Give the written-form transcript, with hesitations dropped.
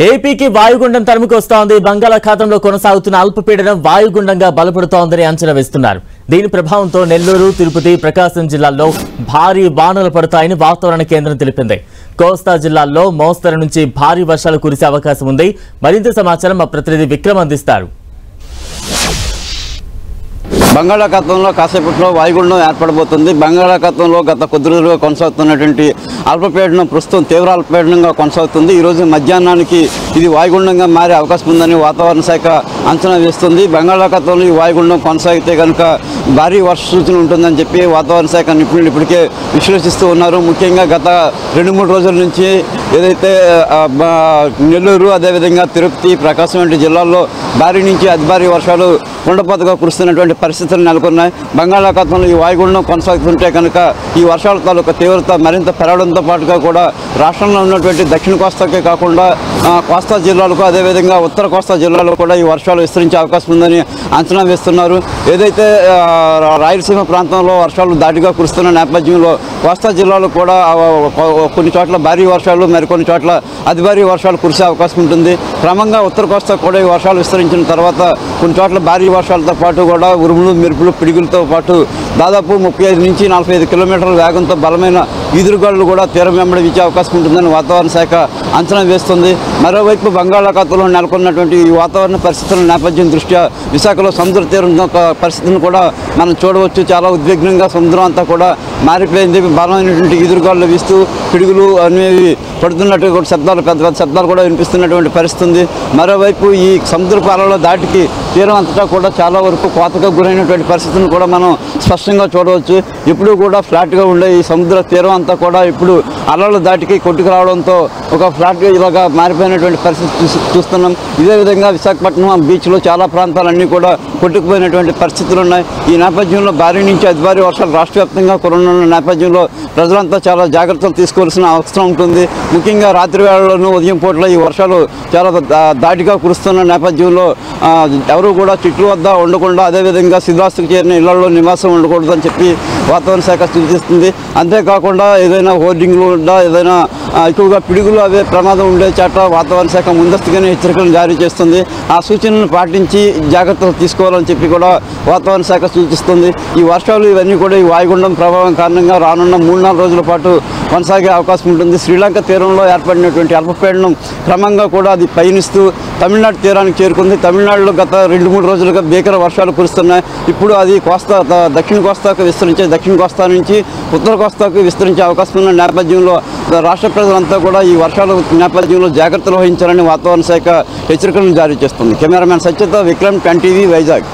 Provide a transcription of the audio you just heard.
ఏపీకి వాయుగుండం తరుముకొస్తోంది. బంగాళాఖాతంలో కొనసాగుతున్న అల్పపీడనం వాయుగుండంగా బలపడుతోందని అంచనా వేస్తున్నారు. దీని ప్రభావంతో నెల్లూరు, తిరుపతి, ప్రకాశం జిల్లాల్లో భారీ వానలు పడతాయని వాతావరణ కేంద్రం తెలిపింది. కోస్తా జిల్లాల్లో మోస్తరు నుంచి భారీ వర్షాలు కురిసే అవకాశం ఉంది. మరింత సమాచారం మా ప్రతినిధి విక్రమ్ అందిస్తారు. బంగాళాఖాతంలో కాసేపట్లో వాయుగుండం ఏర్పడబోతుంది. బంగాళాఖాతంలో గత కొద్ది రోజులుగా కొనసాగుతున్నటువంటి అల్పపీడనం ప్రస్తుతం తీవ్ర అల్పపీడనంగా కొనసాగుతుంది. ఈరోజు మధ్యాహ్నానికి ఇది వాయుగుండంగా మారే అవకాశం ఉందని వాతావరణ శాఖ అంచనా వేస్తుంది. బంగాళాఖాతంలో ఈ వాయుగుండం కొనసాగితే కనుక భారీ వర్ష సూచన ఉంటుందని చెప్పి వాతావరణ శాఖ నిపుణులు ఇప్పటికే విశ్లేషిస్తూ ఉన్నారు. ముఖ్యంగా గత 2-3 రోజుల నుంచి ఏదైతే నెల్లూరు, అదేవిధంగా తిరుపతి, ప్రకాశం వంటి జిల్లాల్లో భారీ నుంచి అతి భారీ వర్షాలు కుండపోతగా కురుస్తున్నటువంటి పరిస్థితులు నెలకొన్నాయి. బంగాళాఖాతంలో ఈ వాయుగుండం కొనసాగుతుంటే కనుక ఈ వర్షాల తాలూకా తీవ్రత మరింత పెరగడంతో పాటుగా కూడా రాష్ట్రంలో ఉన్నటువంటి దక్షిణ కోస్తాకే కాకుండా కోస్తా జిల్లాలకు, అదేవిధంగా ఉత్తర కోస్తా జిల్లాలో కూడా ఈ వర్షాలు విస్తరించే అవకాశం ఉందని అంచనా వేస్తున్నారు. ఏదైతే రాయలసీమ ప్రాంతంలో వర్షాలు దాటిగా కురుస్తున్న నేపథ్యంలో కోస్తా జిల్లాలో కూడా కొన్ని చోట్ల భారీ వర్షాలు, మరికొన్ని చోట్ల అతి భారీ వర్షాలు కురిసే అవకాశం ఉంటుంది. క్రమంగా ఉత్తర కోస్తా కూడా ఈ వర్షాలు విస్తరించిన తర్వాత కొన్ని చోట్ల భారీ వర్షాలతో పాటు కూడా ఉరుములు, మెరుపులు, పిడుగులతో పాటు దాదాపు 35 నుంచి 45 కిలోమీటర్ల వేగంతో బలమైన ఈదురుగాలులు కూడా తీరం వెంబడి వీచే అవకాశం ఉంటుందని వాతావరణ శాఖ అంచనా వేస్తుంది. మరోవైపు బంగాళాఖాతంలో నెలకొన్నటువంటి ఈ వాతావరణ పరిస్థితుల నేపథ్యం దృష్ట్యా విశాఖలో సముద్ర తీరం పరిస్థితిని కూడా మనం చూడవచ్చు. చాలా ఉద్విగ్నంగా సముద్రం అంతా కూడా మారిపోయింది. బలమైనటువంటి ఈదురుగాలు వీస్తూ పిడుగులు అనేవి పడుతున్నట్టు కూడా శబ్దాలు, పెద్ద పెద్ద శబ్దాలు కూడా వినిపిస్తున్నటువంటి పరిస్థితి ఉంది. మరోవైపు ఈ సముద్ర పాలలో దాటికి తీరం అంతటా కూడా చాలా వరకు కోతగా గురైనటువంటి పరిస్థితిని కూడా మనం స్పష్టంగా చూడవచ్చు. ఇప్పుడు కూడా ఫ్లాట్గా ఉండే ఈ సముద్ర తీరం అంతా కూడా ఇప్పుడు అలల దాటికి కొట్టుకు రావడంతో ఒక ఫ్లాట్గా ఇలాగా మారిపోయినటువంటి పరిస్థితి చూస్తున్నాం. ఇదే విధంగా విశాఖపట్నం బీచ్లో చాలా ప్రాంతాలన్నీ కూడా కొట్టుకుపోయినటువంటి పరిస్థితులు ఉన్నాయి. ఈ నేపథ్యంలో భారీ నుంచి అతి భారీ వర్షాలు రాష్ట్ర వ్యాప్తంగా కురనున్న నేపథ్యంలో ప్రజలంతా చాలా జాగ్రత్తలు తీసుకోవాల్సిన అవసరం ఉంటుంది. ముఖ్యంగా రాత్రి వేళలోనూ, ఉదయం పూటలో ఈ వర్షాలు చాలా దాటిగా కురుస్తున్న నేపథ్యంలో ఎవరు కూడా చెట్ల వద్ద ఉండకుండా, అదేవిధంగా శిథిలాస్తుకు చేరిన ఇళ్లలో నివాసం ఉండకూడదు అని చెప్పి వాతావరణ శాఖ సూచిస్తుంది. అంతేకాకుండా ఏదైనా హోర్డింగ్లు ఉందా, ఏదైనా ఎక్కువగా పిడుగులు అవే ప్రమాదం ఉండే చోట వాతావరణ శాఖ ముందస్తుగానే హెచ్చరికలు జారీ చేస్తుంది. ఆ సూచనలను పాటించి జాగ్రత్తలు తీసుకోవాలని చెప్పి కూడా వాతావరణ శాఖ సూచిస్తుంది. ఈ వర్షాలు ఇవన్నీ కూడా ఈ వాయుగుండం ప్రభావం కారణంగా రానున్న 3-4 రోజుల పాటు కొనసాగే అవకాశం ఉంటుంది. శ్రీలంక తీరంలో ఏర్పడినటువంటి అల్పపీడనం క్రమంగా కూడా అది పయనిస్తూ తమిళనాడు తీరానికి చేరుకుంది. తమిళనాడులో గత 2-3 రోజులుగా భీకర వర్షాలు కురుస్తున్నాయి. ఇప్పుడు అది దక్షిణ కోస్తాకు విస్తరించే, దక్షిణ కోస్తా నుంచి ఉత్తర కోస్తాకు విస్తరించే అవకాశం ఉన్న నేపథ్యంలో రాష్ట్ర ప్రజలంతా కూడా ఈ వర్షాల నేపథ్యంలో జాగ్రత్తలు వహించాలని వాతావరణ శాఖ హెచ్చరికలను జారీ చేస్తుంది. కెమెరామెన్ సత్యతో విక్రమ్, 10 టీవీ, వైజాగ్.